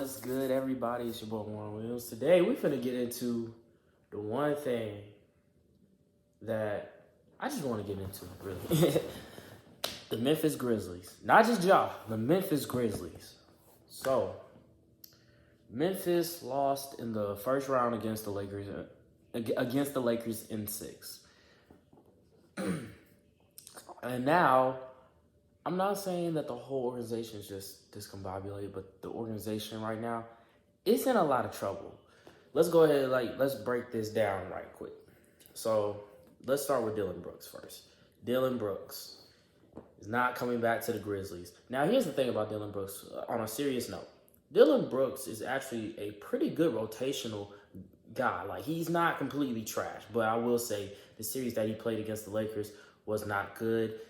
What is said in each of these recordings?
What's good, everybody? It's your boy Warren Williams. Today, we're finna get into the one thing that I just want to get into, really. The Memphis Grizzlies. Not just y'all, the Memphis Grizzlies. So, Memphis lost in the first round against the Lakers in 6. And now, I'm not saying that the whole organization is just discombobulated, but the organization right now is in a lot of trouble. Let's go ahead, let's break this down right quick. So let's start with Dillon Brooks first. Dillon Brooks is not coming back to the Grizzlies. Now, here's the thing about Dillon Brooks, on a serious note. Dillon Brooks is actually a pretty good rotational guy. Like, he's not completely trash, but I will say the series that he played against the Lakers was not good.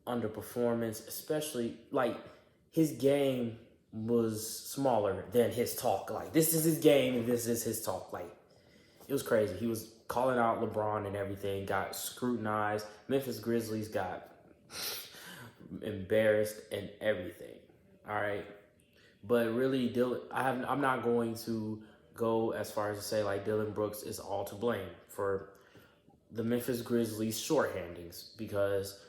Underperformance, especially his game was smaller than his talk. Like, this is his game and this is his talk. Like, it was crazy. He was calling out LeBron and everything, got scrutinized. Memphis Grizzlies got embarrassed and everything. All right. But really, I'm not going to go as far as to say Dillon Brooks is all to blame for the Memphis Grizzlies shorthandings, because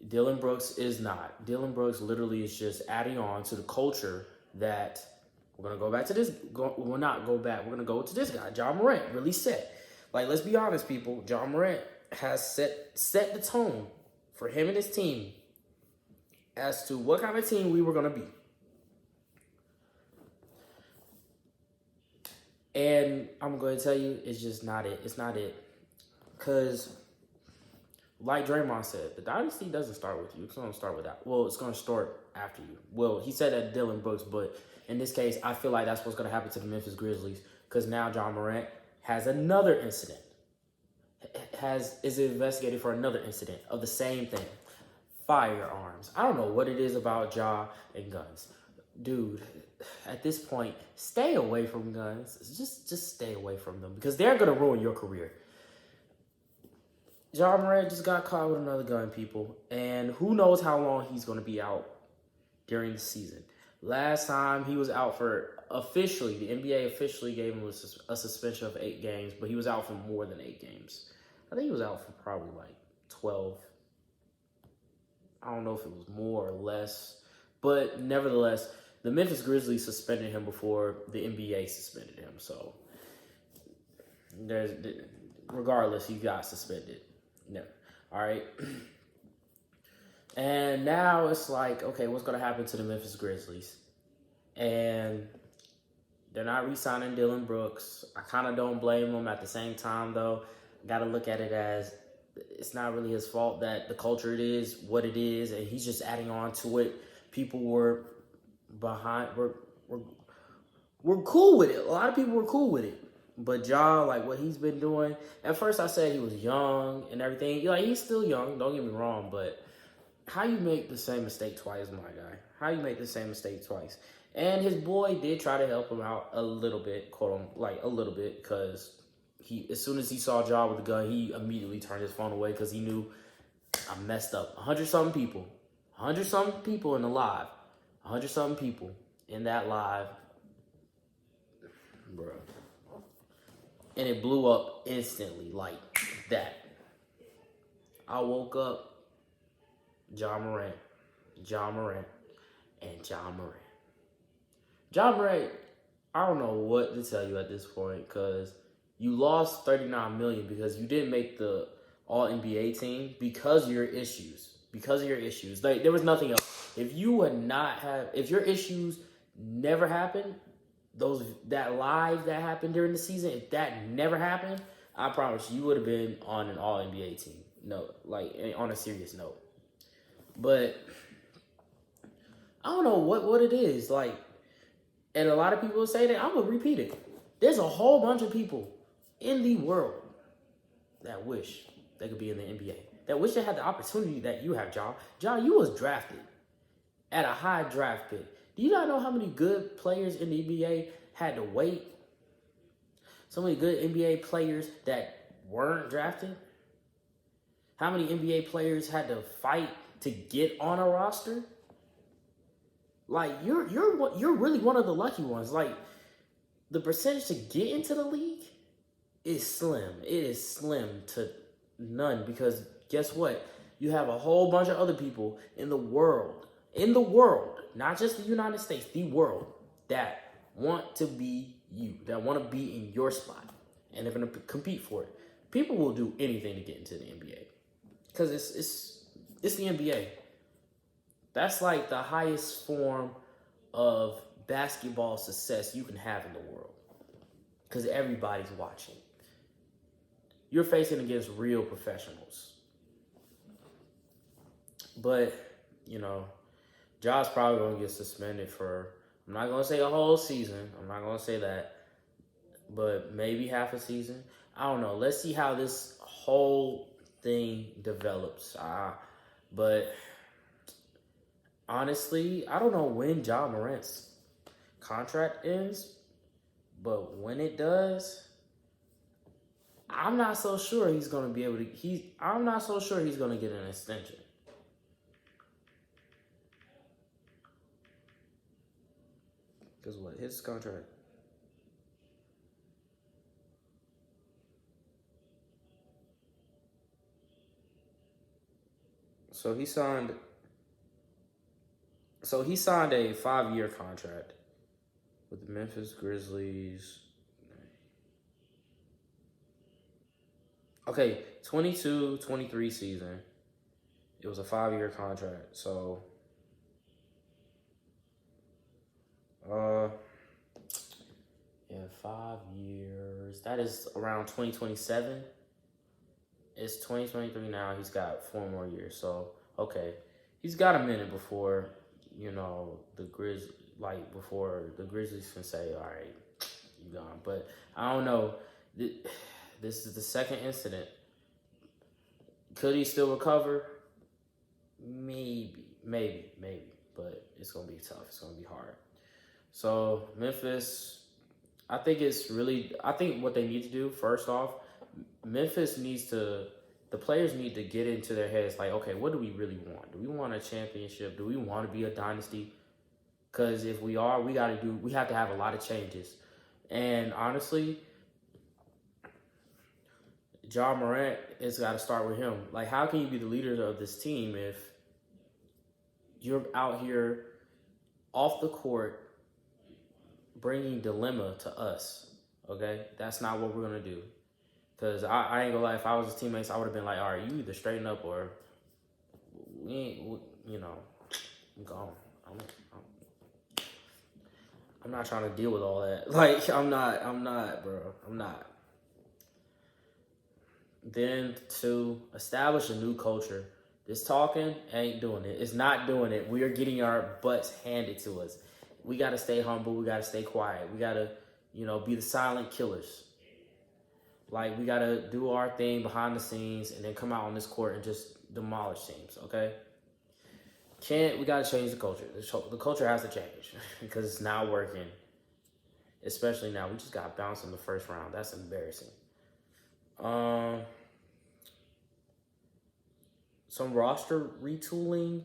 Dillon Brooks is not. Dillon Brooks literally is just adding on to the culture that we're going to go back to this. We'll not go back. We're going to go to this guy, Ja Morant, really set. Let's be honest, people. Ja Morant has set the tone for him and his team as to what kind of team we were going to be. And I'm going to tell you, it's just not it. It's not it. Because, like Draymond said, the dynasty doesn't start with you. It's going to start with that. Well, it's going to start after you. Well, he said that Dillon Brooks, but in this case, I feel like that's what's going to happen to the Memphis Grizzlies, because now Ja Morant has another incident. Is investigated for another incident of the same thing. Firearms. I don't know what it is about Ja and guns. Dude, at this point, stay away from guns. Just stay away from them, because they're going to ruin your career. Ja Morant just got caught with another gun, people. And who knows how long he's going to be out during the season. Last time he was out for officially, the NBA officially gave him a suspension of 8 games, but he was out for more than 8 games. I think he was out for probably 12. I don't know if it was more or less. But nevertheless, the Memphis Grizzlies suspended him before the NBA suspended him. So, regardless, he got suspended. No. All right. And now it's okay, what's going to happen to the Memphis Grizzlies? And they're not re-signing Dillon Brooks. I kind of don't blame them. At the same time, though, got to look at it as it's not really his fault that the culture it is what it is, and he's just adding on to it. People were behind. We're cool with it. A lot of people were cool with it. But Ja, what he's been doing, at first I said he was young and everything. He's still young, don't get me wrong, but how you make the same mistake twice, my guy? How you make the same mistake twice? And his boy did try to help him out a little bit, a little bit, because as soon as he saw Ja with the gun, he immediately turned his phone away because he knew I messed up. 100-something people in the live. 100-something people in that live. Bro. And it blew up instantly like that. I woke up, Ja Morant, and Ja Morant. Ja Morant, I don't know what to tell you at this point, because you lost $39 million because you didn't make the All-NBA team because of your issues. There was nothing else. If your issues never happened, that live that happened during the season, if that never happened, I promise you would have been on an All-NBA team. No, on a serious note. But I don't know what it is. And a lot of people say that. I'm going to repeat it. There's a whole bunch of people in the world that wish they could be in the NBA. That wish they had the opportunity that you have, Ja. Ja, you was drafted at a high draft pick. Do you not know how many good players in the NBA had to wait? So many good NBA players that weren't drafted? How many NBA players had to fight to get on a roster? Like you're really one of the lucky ones. Like the percentage to get into the league is slim. It is slim to none because guess what? You have a whole bunch of other people in the world, not just the United States, the world, that want to be you, that want to be in your spot, and they're going to compete for it. People will do anything to get into the NBA because it's the NBA. That's like the highest form of basketball success you can have in the world because everybody's watching. You're facing against real professionals. But, you know, Ja's probably going to get suspended for, I'm not going to say a whole season. I'm not going to say that. But maybe half a season. I don't know. Let's see how this whole thing develops. But honestly, I don't know when Ja Morant's contract ends. But when it does, I'm not so sure he's going to be able to. I'm not so sure he's going to get an extension. Because what? His contract. So he signed a 5-year contract with the Memphis Grizzlies. Okay, 22-23 season. It was a 5-year contract. So yeah, 5 years. That is around 2027. It's 2023 now. He's got 4 more years. So, okay. He's got a minute before, you know, before the Grizzlies can say, all right, you gone. But I don't know. This is the second incident. Could he still recover? Maybe. But it's going to be tough. It's going to be hard. So, Memphis, I think what they need to do, first off, the players need to get into their heads like, okay, what do we really want? Do we want a championship? Do we want to be a dynasty? Because if we are, we have to have a lot of changes. And honestly, Ja Morant, it's got to start with him. Like, how can you be the leader of this team if you're out here off the court bringing dilemma to us? Okay? That's not what we're going to do. Because I ain't gonna lie, if I was his teammates, I would have been like, all right, you either straighten up or we ain't, you know, I'm gone. I'm not trying to deal with all that. Like, I'm not, bro. I'm not. Then to establish a new culture, this talking ain't doing it. It's not doing it. We are getting our butts handed to us. We got to stay humble. We got to stay quiet. We got to, you know, be the silent killers. Like, we got to do our thing behind the scenes and then come out on this court and just demolish teams, okay? We got to change the culture. The culture has to change because it's not working, especially now. We just got bounced in the first round. That's embarrassing. Some roster retooling.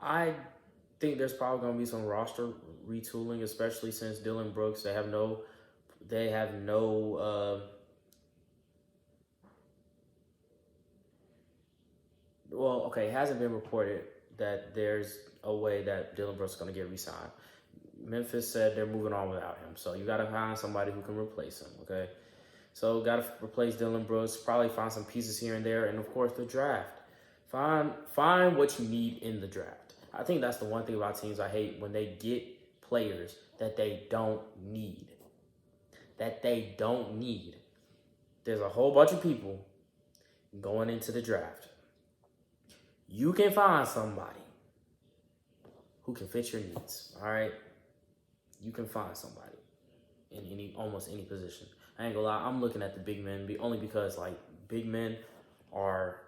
I think there's probably going to be some roster retooling, especially since Dillon Brooks, they have no well, okay, it hasn't been reported that there's a way that Dillon Brooks is going to get re-signed. Memphis said they're moving on without him. So you got to find somebody who can replace him, okay? So got to replace Dillon Brooks, probably find some pieces here and there, and, of course, the draft. Find what you need in the draft. I think that's the one thing about teams I hate, when they get players that they don't need. There's a whole bunch of people going into the draft. You can find somebody who can fit your needs, all right? You can find somebody in almost any position. I ain't gonna lie, I'm looking at the big men only because, like, big men are,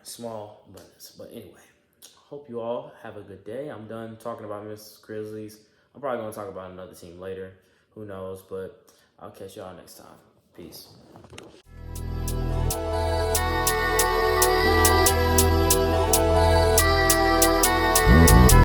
small abundance. But anyway, hope you all have a good day. I'm done talking about Memphis Grizzlies. I'm probably going to talk about another team later. Who knows? But I'll catch y'all next time. Peace.